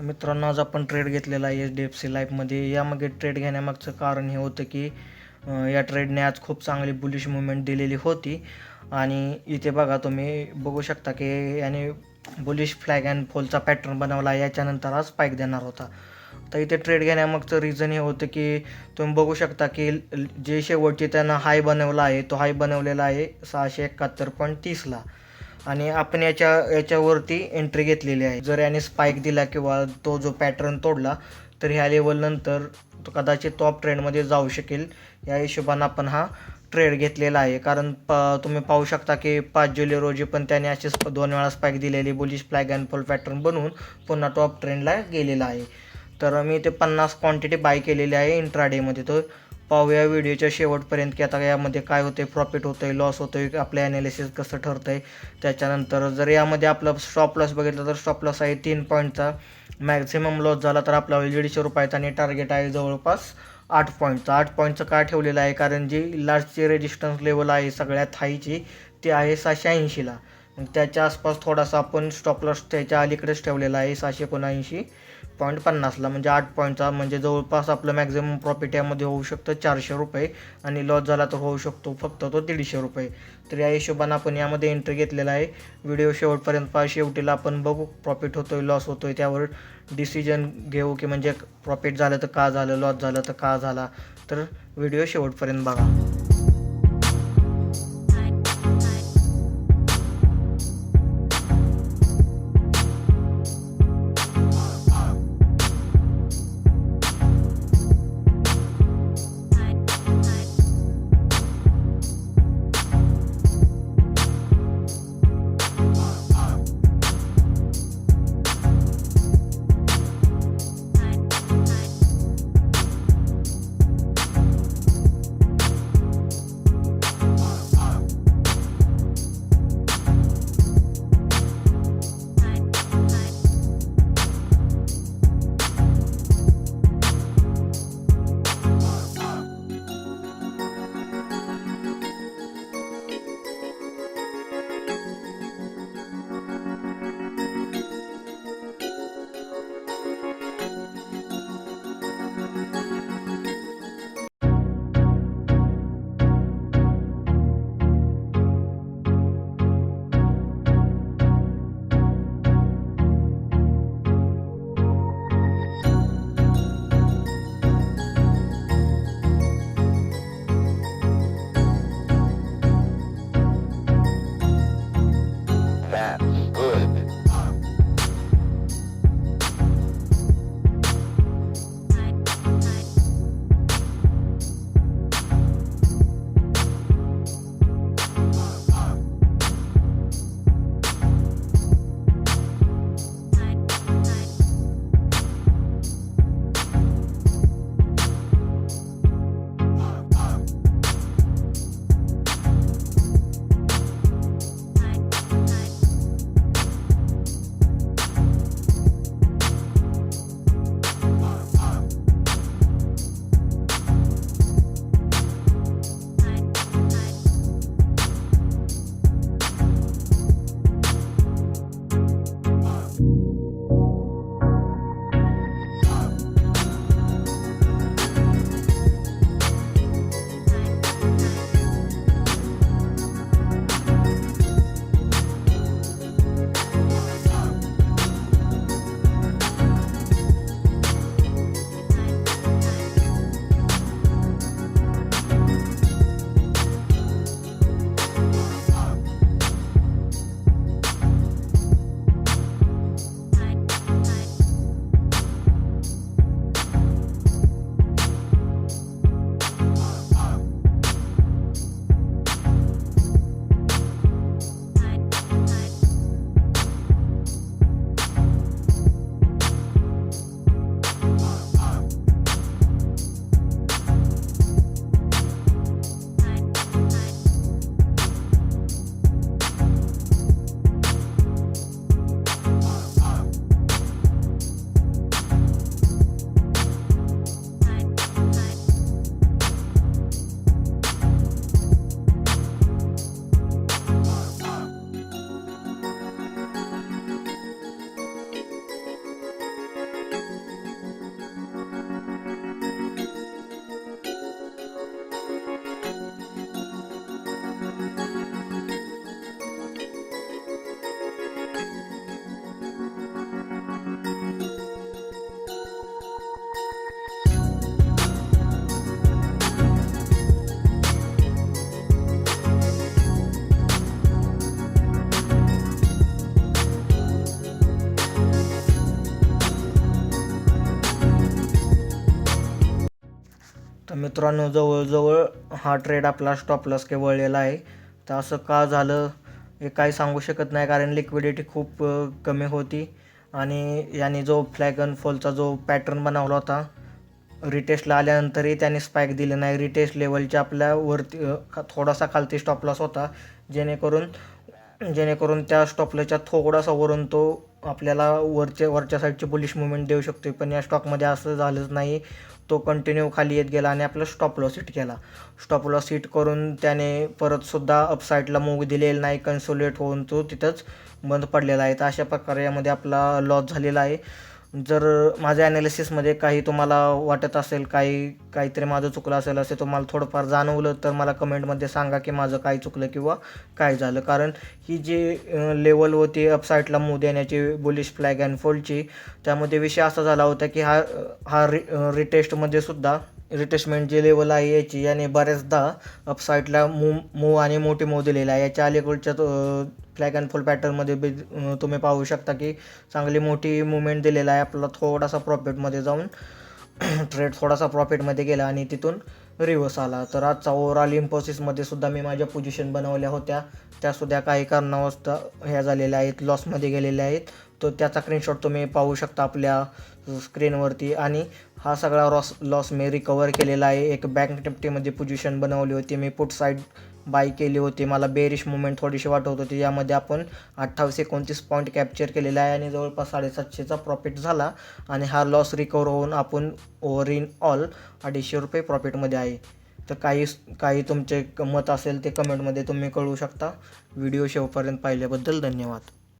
तर मित्रांनो, आज आपण ट्रेड घेतलेला आहे HDFC लाईफमध्ये. यामागे ट्रेड घेण्यामागचं कारण हे होतं की या ट्रेडने आज खूप चांगली बुलिश मुवमेंट दिलेली होती. आणि इथे बघा, तुम्ही बघू शकता की याने बुलिश फ्लॅग अँड फॉलचा पॅटर्न बनवला. याच्यानंतर आज स्पाईक देणार होता. तर इथे ट्रेड घेण्यामागचं रिझन हे होतं की तुम्ही बघू शकता की जे शेवटची त्यानं हाय बनवला आहे, तो हाय बनवलेला आहे 671.30ला. आणि आपण याच्यावरती एंट्री घेतलेली आहे. जर याने स्पाईक दिला किंवा तो जो पॅटर्न तोडला तर ह्या लेवलनंतर तो कदाचित टॉप ट्रेंडमध्ये जाऊ शकेल. या हिशोबानं आपण हा ट्रेड घेतलेला आहे. कारण तुम्ही पाहू शकता की 5 जुलै रोजी पण त्याने असेच 2 वेळा स्पाईक दिलेली bullish flag and fall pattern बनवून पुन्हा टॉप ट्रेंडला गेलेला आहे. तर मी ते 50 क्वांटिटी बाय केलेली आहे इंट्राडेमध्ये. तर पाहूया व्हिडिओच्या शेवटपर्यंत की आता यामध्ये काय होतं, प्रॉफिट होतं आहे, लॉस होतं आहे, आपलं ॲनालिसिस कसं ठरतं आहे. त्याच्यानंतर जर यामध्ये आपलं स्टॉप लॉस बघितलं तर स्टॉप लॉस आहे 3 पॉईंटचा. मॅक्झिमम लॉस झाला तर आपला होईल 150 रुपयाचा आणि टार्गेट आहे जवळपास 8 पॉईंटचा. 8 पॉईंटचं काय ठेवलेलं आहे, कारण जी लास्टची रेजिस्टन्स लेवल आहे सगळ्यात हायची ती आहे 780ला. मग त्याच्या आसपास थोडासा आपण स्टॉप लॉस त्याच्या अलीकडेच ठेवलेला आहे 779.50ला. म्हणजे 8 पॉईंटचा, म्हणजे जवळपास आपलं मॅक्झिमम प्रॉफिट यामध्ये होऊ शकतं 400 रुपये आणि लॉस झाला तर होऊ शकतो फक्त तो 150 रुपये. तर या हिशोबानं आपण यामध्ये एंट्री घेतलेला आहे. व्हिडिओ शेवटपर्यंत पहा. शेवटीला आपण बघू प्रॉफिट होतो आहे, लॉस होतो आहे, त्यावर डिसिजन घेऊ की म्हणजे प्रॉफिट झालं तर का झालं, लॉस झालं तर का झाला. तर व्हिडिओ शेवटपर्यंत बघा. तर मित्रांनो, जवळजवळ हा ट्रेड आपला स्टॉप लॉस वळलेला आहे. तर असं का झालं हे काही सांगू शकत नाही, कारण लिक्विडिटी खूप कमी होती आणि याने जो फ्लॅग अँड फॉलचा जो पॅटर्न बनवला होता, रिटेस्टला आल्यानंतरही त्याने स्पाईक दिलं नाही. रिटेस्ट लेवलच्या आपल्या वरती थोडासा खालती स्टॉप लॉस होता, जेणेकरून त्या स्टॉप लॉसच्या थोडासा वरून तो आपल्याला वरच्या साईडची बुलिश मुवमेंट देऊ शकतो. पण या स्टॉकमध्ये असं झालंच नाही. तो कंटिन्यू खाली येत गेला आणि आपला स्टॉप लॉस हिट केला. स्टॉप लॉस हिट करून त्याने परतसुद्धा अपसाईडला मूव्ह दिलेला नाही. कन्सोलिडेट होऊन तो तिथंच बंद पडलेला आहे. तर अशा प्रकारे यामध्ये आपला लॉस झालेला आहे. जर माझ्या ॲनालिसिसमध्ये काही तुम्हाला वाटत असेल, काहीतरी माझं चुकलं असेल, असे तुम्हाला थोडंफार जाणवलं, तर मला कमेंटमध्ये सांगा की माझं काय चुकलं किंवा काय झालं. कारण ही जी लेवल होती अपसाईडला मूव्ह देण्याची बुलिश फ्लॅग अँड फोल्डची, त्यामध्ये विषय असा झाला होता की हा रिटेस्टमध्ये सुद्धा रिटेस्टमेंट जी लेवल आहे याची, याने बऱ्याचदा अपसाईडला मूव्ह आणि मोठी मूव्ह दिलेला आहे. याच्या अलीकडच्या फ्लॅग अँड फुल पॅटर्नमध्ये तुम्ही पाहू शकता की चांगली मोठी मुवमेंट दिलेला आहे. आपला थोडासा प्रॉफिटमध्ये जाऊन ट्रेड थोडासा प्रॉफिटमध्ये गेला आणि तिथून रिव्हर्स आला. तर आजचा ओव्हरऑल इन्फोसिसमध्ये सुद्धा मी माझ्या पोझिशन बनवल्या होत्या, त्यासुद्धा काही कारणावश ह्या झालेल्या आहेत, लॉसमध्ये गेलेल्या आहेत. तो त्याचा स्क्रीनशॉट तुम्ही पाहू शकता आपल्या स्क्रीनवरती. आणि हा सगळा लॉस मी रिकवर केलेला आहे. एक बँक निफ्टीमध्ये पोझिशन बनवली होती मी, पुट साईड बाय केली होती. मला बेरिश मुवमेंट थोडीशी वाटत होती. यामध्ये आपण 28-29 पॉईंट कॅप्चर केलेला आहे आणि जवळपास 750चा प्रॉफिट झाला. आणि हा लॉस रिकवर होऊन आपण ओव्हर इन ऑल 250 रुपये प्रॉफिटमध्ये आहे. तर काही तुमचे मत असेल ते कमेंटमध्ये तुम्ही कळवू शकता. व्हिडिओ शेवटपर्यंत पाहिल्याबद्दल धन्यवाद.